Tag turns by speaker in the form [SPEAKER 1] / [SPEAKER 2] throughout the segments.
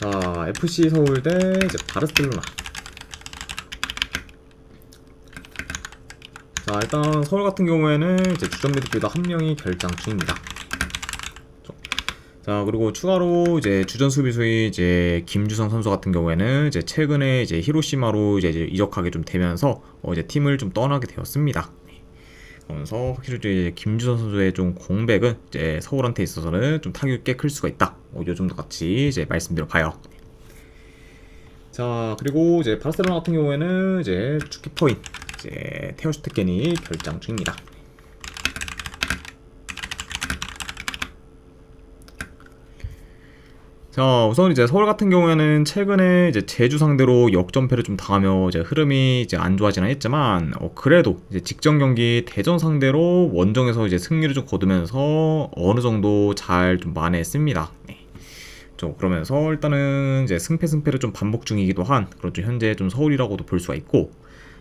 [SPEAKER 1] 자, FC 서울 대 이제 바르셀로나. 자, 일단 서울 같은 경우에는 이제 주전 미드필더 한 명이 결장 중입니다. 자, 그리고 추가로 이제 주전 수비수의 이제 김주성 선수 같은 경우에는 이제 최근에 이제 히로시마로 이제 이적하게 좀 되면서 이제 팀을 좀 떠나게 되었습니다. 그러면서 확실히 이제 김주성 선수의 좀 공백은 이제 서울한테 있어서는 좀 타격이 꽤 클 수가 있다. 요 정도 같이 이제 말씀드려 봐요. 자, 그리고 이제 바르셀로나 같은 경우에는 이제 축키퍼인 이제 테오 슈테겐이 결장 중입니다. 자, 우선 이제 서울 같은 경우에는 최근에 이제 제주 상대로 역전패를 좀 당하며 이제 흐름이 이제 안 좋아지긴 했지만, 그래도 이제 직전 경기 대전 상대로 원정에서 이제 승리를 좀 거두면서 어느 정도 잘 좀 만회했습니다. 네. 좀 그러면서 일단은 이제 승패를 좀 반복 중이기도 한 그런 좀 현재 좀 서울이라고도 볼 수가 있고,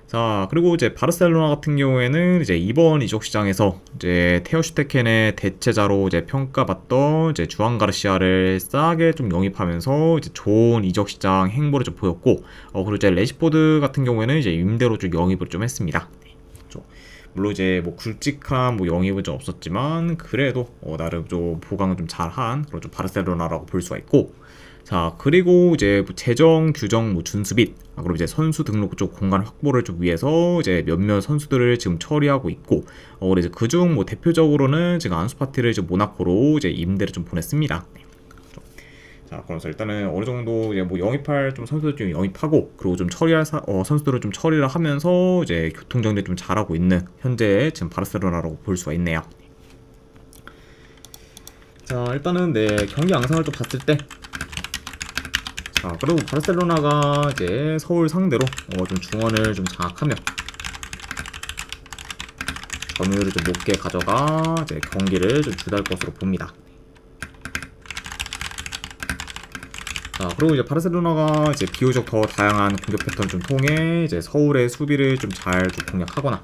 [SPEAKER 1] 자, 그리고 이제 바르셀로나 같은 경우에는 이제 이번 이적 시장에서 이제 테오 슈테켄의 대체자로 이제 평가받던 이제 주안 가르시아를 싸게 좀 영입하면서 이제 좋은 이적 시장 행보를 좀 보였고, 그리고 이제 레시포드 같은 경우에는 이제 임대로 좀 영입을 좀 했습니다. 물론 이제 뭐 굵직한 뭐 영입은 좀 없었지만 그래도 나름 좀 보강을 좀 잘한 그런 좀 바르셀로나라고 볼 수가 있고, 자, 그리고 이제 뭐 재정 규정 뭐 준수빛, 그리고 이제 선수 등록 쪽 공간 확보를 좀 위해서 이제 몇몇 선수들을 지금 처리하고 있고, 그리고 이제 그중 뭐 대표적으로는 지금 안수파티를 이제 모나코로 이제 임대를 좀 보냈습니다. 자, 그래서 일단은 어느 정도 이제 뭐 영입할 좀 선수들 좀 영입하고, 그리고 좀 처리할 선수들을 좀 처리를 하면서 이제 교통 정리 좀 잘하고 있는 현재 지금 바르셀로나라고 볼 수가 있네요. 자, 일단은 네, 경기 양상을 좀 봤을 때, 자, 그리고 바르셀로나가 이제 서울 상대로 좀 중원을 좀 장악하며 점유율을 좀 높게 가져가 이제 경기를 좀 주도할 것으로 봅니다. 자, 그리고 이제 바르셀로나가 이제 비교적 더 다양한 공격 패턴을 좀 통해 이제 서울의 수비를 좀 잘 좀 공략하거나,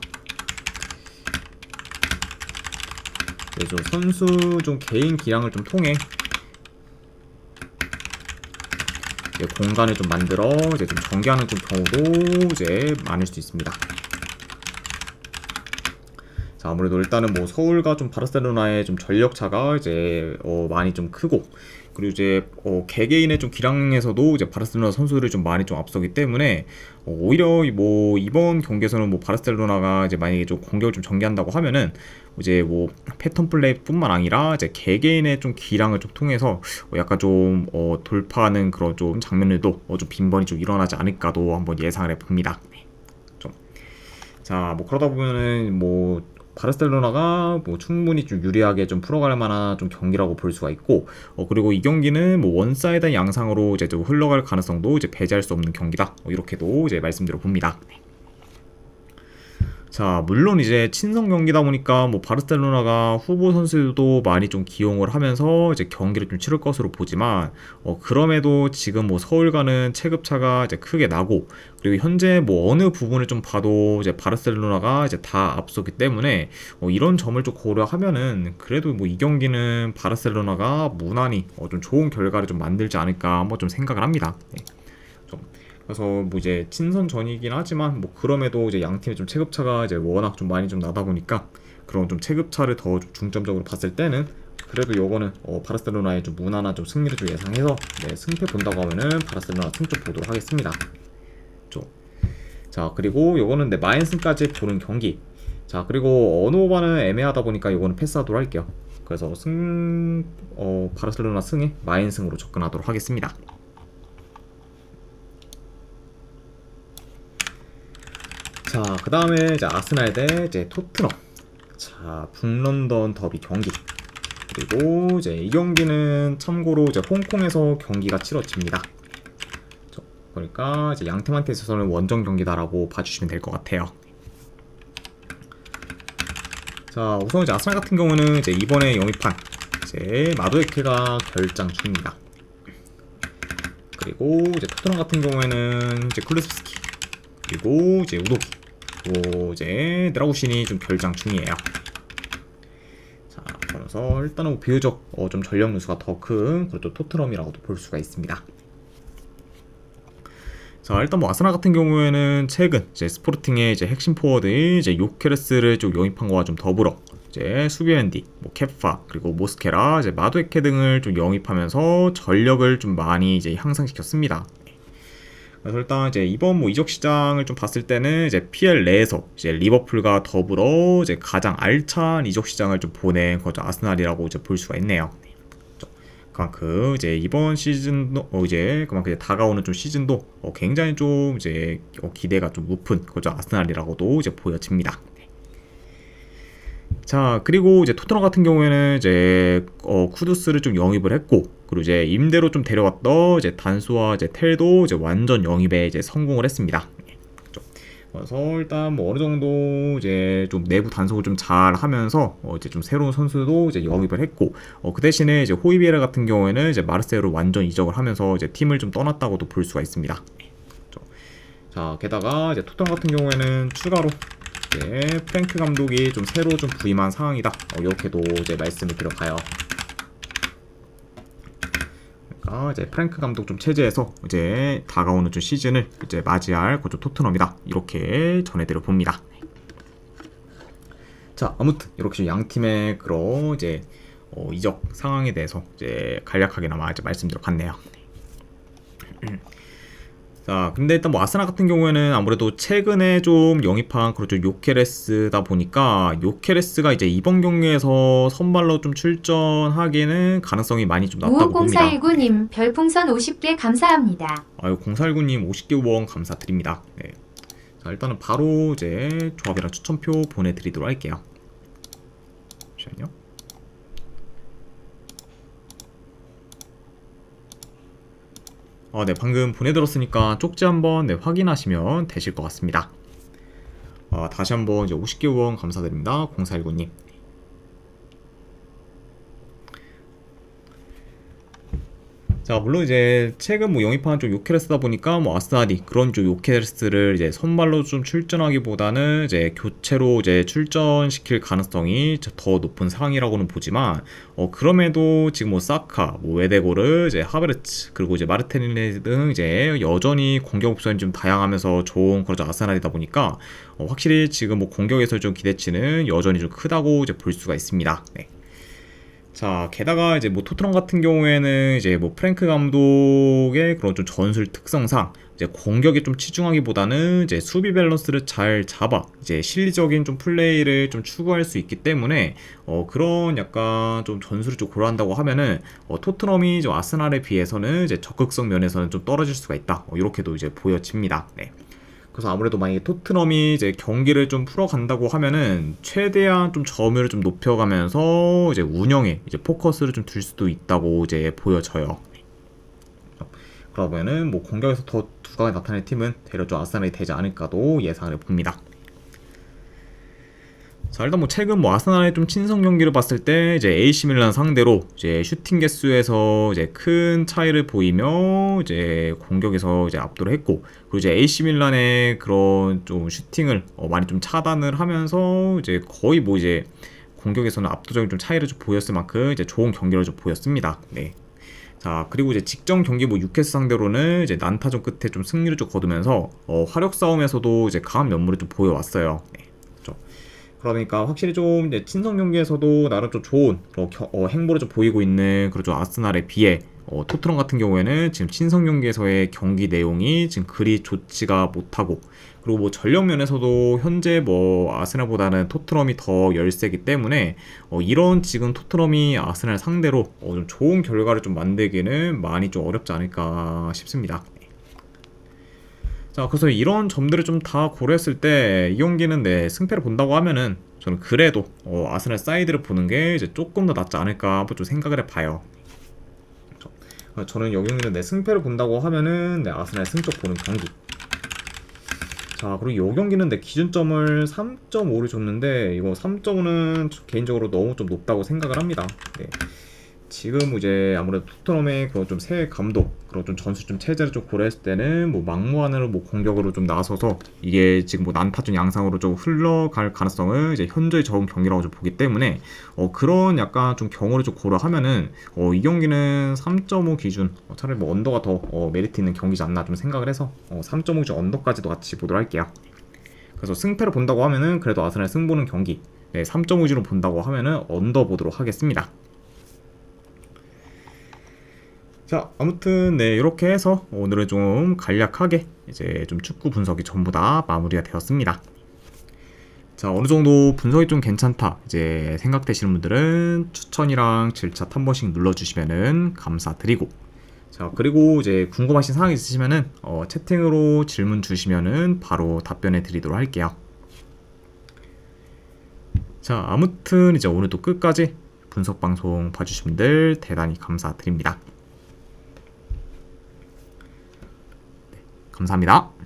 [SPEAKER 1] 이제 좀 선수 좀 개인 기량을 좀 통해 이제 공간을 좀 만들어 이제 좀 전개하는 좀 경우도 이제 많을 수 있습니다. 자, 아무래도 일단은 뭐 서울과 좀 바르셀로나의 좀 전력 차가 이제 많이 좀 크고, 그리고 이제 개개인의 좀 기량에서도 이제 바르셀로나 선수들이 좀 많이 좀 앞서기 때문에 오히려 뭐 이번 경기에서는 뭐 바르셀로나가 이제 만약에 좀 공격을 좀 전개한다고 하면은 이제 뭐 패턴 플레이뿐만 아니라 이제 개개인의 좀 기량을 좀 통해서 약간 좀 돌파하는 그런 좀 장면들도 좀 빈번히 좀 일어나지 않을까도 한번 예상을 해봅니다. 좀. 자, 뭐 그러다 보면은 뭐 바르셀로나가 뭐 충분히 좀 유리하게 좀 풀어갈 만한 좀 경기라고 볼 수가 있고, 그리고 이 경기는 뭐 원사이드 양상으로 이제 좀 흘러갈 가능성도 이제 배제할 수 없는 경기다. 이렇게도 이제 말씀드려 봅니다. 자, 물론 이제 친선 경기다 보니까 뭐 바르셀로나가 후보 선수들도 많이 좀 기용을 하면서 이제 경기를 좀 치를 것으로 보지만, 그럼에도 지금 뭐 서울과는 체급차가 이제 크게 나고, 그리고 현재 뭐 어느 부분을 좀 봐도 이제 바르셀로나가 이제 다 앞서기 때문에 이런 점을 좀 고려하면은 그래도 뭐 이 경기는 바르셀로나가 무난히 좀 좋은 결과를 좀 만들지 않을까 한번 좀 생각을 합니다. 네. 그래서 뭐 이제 친선전이긴 하지만 뭐 그럼에도 이제 양 팀의 좀 체급차가 이제 워낙 좀 많이 좀 나다 보니까 그런 좀 체급차를 더 중점적으로 봤을 때는 그래도 요거는 바르셀로나의 좀 무난한 좀 승리를 좀 예상해서 네, 승패 본다고 하면은 바르셀로나 승점 보도록 하겠습니다. 자, 그리고 요거는 네, 마인슨까지 보는 경기. 자, 그리고 어느 오바는 애매하다 보니까 요거는 패스하도록 할게요. 그래서 바르셀로나 승에 마인승으로 접근하도록 하겠습니다. 자, 그 다음에 이제 아스날 대 이제 토트넘. 자, 북런던 더비 경기. 그리고 이제 이 경기는 참고로 이제 홍콩에서 경기가 치러집니다. 그러니까 이제 양 팀한테 있어서는 원정 경기다라고 봐주시면 될 것 같아요. 자, 우선 이제 아스날 같은 경우는 이제 이번에 영입한 이제 마두에케가 결장 중입니다. 그리고 이제 토트넘 같은 경우에는 이제 클루스키, 그리고 이제 우도기, 그리고 이제 드라구신이 좀 결장 중이에요. 자, 그래서 일단은 비교적 좀 전력 누수가 더 큰 그것도 토트넘이라고도 볼 수가 있습니다. 자, 일단 뭐 아스날 같은 경우에는 최근 이제 스포르팅의 이제 핵심 포워드인 이제 요케레스를 좀 영입한 거와 좀 더불어 이제 수비엔디, 뭐 케파, 그리고 모스케라, 이제 마두에케 등을 좀 영입하면서 전력을 좀 많이 이제 향상시켰습니다. 그래서 일단 이제 이번 뭐 이적 시장을 좀 봤을 때는 이제 PL 내에서 이제 리버풀과 더불어 이제 가장 알찬 이적 시장을 좀 보낸 거죠. 아스날이라고 이제 볼 수가 있네요. 그만큼 이제 이번 시즌도 이제 그만큼 이제 다가오는 좀 시즌도 굉장히 좀 이제 기대가 좀 높은 거죠. 아스날이라고도 이제 보여집니다. 자, 그리고 이제 토트넘 같은 경우에는 이제 쿠두스를 좀 영입을 했고, 그리고 이제 임대로 좀 데려왔던 이제 단수와 이제 텔도 이제 완전 영입에 이제 성공을 했습니다. 그래서 일단 뭐 어느 정도 이제 좀 내부 단속을 좀 잘 하면서 이제 좀 새로운 선수도 이제 영입을 했고, 그 대신에 이제 호이비에르 같은 경우에는 이제 마르세유로 완전 이적을 하면서 이제 팀을 좀 떠났다고도 볼 수가 있습니다. 자, 게다가 이제 토트넘 같은 경우에는 추가로 이제 프랭크 감독이 좀 새로 좀 부임한 상황이다. 이렇게도 이제 말씀을 드려가요. 그러니까 이제 프랭크 감독 좀 체제에서 이제 다가오는 좀 시즌을 이제 맞이할 그좀 토트넘이다. 이렇게 전해드려 봅니다. 자, 아무튼 이렇게 양 팀의 그런 이제 이적 상황에 대해서 이제 간략하게나마 이제 말씀드려 봤네요. 자, 근데 일단 뭐 아스날 같은 경우에는 아무래도 최근에 좀 영입한 그렇죠 요케레스다 보니까 요케레스가 이제 이번 경기에서 선발로 좀 출전하기에는 가능성이 많이 좀 낮다고 봅니다.
[SPEAKER 2] 5049님 별풍선 50개 감사합니다.
[SPEAKER 1] 아유, 049님 50개 후원 감사드립니다. 네. 자, 일단은 바로 이제 조합이랑 추천표 보내드리도록 할게요. 잠시만요. 네, 방금 보내드렸으니까 쪽지 한번 확인하시면 되실 것 같습니다. 다시 한번 이제 50개 후원 감사드립니다. 0419님. 자, 물론 이제 최근 뭐 영입한 좀 요케레스다 보니까 뭐 아스날이 그런 좀 요케레스를 이제 선발로 좀 출전하기보다는 이제 교체로 이제 출전시킬 가능성이 더 높은 상황이라고는 보지만 그럼에도 지금 뭐 사카, 뭐 웨데고르, 이제 하베르츠, 그리고 이제 마르티네리 등 이제 여전히 공격 옵션이 좀 다양하면서 좋은 그런 아스날이다 보니까 확실히 지금 뭐 공격에서 좀 기대치는 여전히 좀 크다고 이제 볼 수가 있습니다. 네. 자, 게다가 이제 뭐 토트넘 같은 경우에는 이제 뭐 프랭크 감독의 그런 좀 전술 특성상 이제 공격에 좀 치중하기보다는 이제 수비 밸런스를 잘 잡아 이제 실리적인 좀 플레이를 좀 추구할 수 있기 때문에 그런 약간 좀 전술을 좀 고려한다고 하면은 토트넘이 좀 아스날에 비해서는 이제 적극성 면에서는 좀 떨어질 수가 있다. 이렇게도 이제 보여집니다. 네. 그래서 아무래도 만약에 토트넘이 이제 경기를 좀 풀어간다고 하면은 최대한 좀 점유율을 좀 높여가면서 이제 운영에 이제 포커스를 좀 둘 수도 있다고 이제 보여져요. 그러면은 뭐 공격에서 더 두각이 나타낼 팀은 대략 좀 아스날이 되지 않을까도 예상을 해봅니다. 자, 일단 뭐 최근 뭐 아스날의 좀 친선 경기를 봤을 때 이제 AC 밀란 상대로 이제 슈팅 개수에서 이제 큰 차이를 보이며 이제 공격에서 이제 압도를 했고, 그리고 이제 AC 밀란의 그런 좀 슈팅을 많이 좀 차단을 하면서 이제 거의 뭐 이제 공격에서는 압도적인 좀 차이를 좀 보였을 만큼 이제 좋은 경기를 좀 보였습니다. 네. 자, 그리고 이제 직전 경기 뭐 뉴캐슬 상대로는 이제 난타전 끝에 좀 승리를 좀 거두면서 화력 싸움에서도 이제 강한 면모를 좀 보여왔어요. 네. 그러니까 확실히 좀 이제 친선 경기에서도 나름 좀 좋은 행보를 좀 보이고 있는 그런 좀 아스날에 비해 토트넘 같은 경우에는 지금 친선 경기에서의 경기 내용이 지금 그리 좋지가 못하고, 그리고 뭐 전력 면에서도 현재 뭐 아스날보다는 토트넘이 더 열세기 때문에 이런 지금 토트넘이 아스날 상대로 좀 좋은 결과를 좀 만들기는 많이 좀 어렵지 않을까 싶습니다. 자, 그래서 이런 점들을 좀 다 고려했을 때 이 경기는 네, 승패를 본다고 하면은 저는 그래도 아스날 사이드를 보는 게 이제 조금 더 낫지 않을까 한번 좀 생각을 해봐요. 저는 이 경기는 내 승패를 본다고 하면은 네, 아스날 승적 보는 경기. 자, 그리고 이 경기는 내 기준점을 3.5를 줬는데 이거 3.5는 개인적으로 너무 좀 높다고 생각을 합니다. 네. 지금 이제 아무래도 토트넘의 그런 좀 새 감독, 그런 좀 전술 좀 체제를 좀 고려했을 때는 뭐 막무가내로 뭐 공격으로 좀 나서서 이게 지금 뭐 난타전 양상으로 좀 흘러갈 가능성을 이제 현저히 적은 경기라고 좀 보기 때문에 그런 약간 좀 경우를 좀 고려하면은 이 경기는 3.5 기준 차라리 뭐 언더가 더 메리트 있는 경기지 않나 좀 생각을 해서 3.5 기준 언더까지도 같이 보도록 할게요. 그래서 승패를 본다고 하면은 그래도 아스날 승보는 경기, 네, 3.5 기준으로 본다고 하면은 언더 보도록 하겠습니다. 자, 아무튼 네, 이렇게 해서 오늘은 좀 간략하게 이제 좀 축구 분석이 전부 다 마무리가 되었습니다. 자, 어느 정도 분석이 좀 괜찮다 이제 생각되시는 분들은 추천이랑 질차 한 번씩 눌러주시면은 감사드리고, 자, 그리고 이제 궁금하신 사항 있으시면은 채팅으로 질문 주시면은 바로 답변해 드리도록 할게요. 자, 아무튼 이제 오늘도 끝까지 분석 방송 봐주신 분들 대단히 감사드립니다. 감사합니다.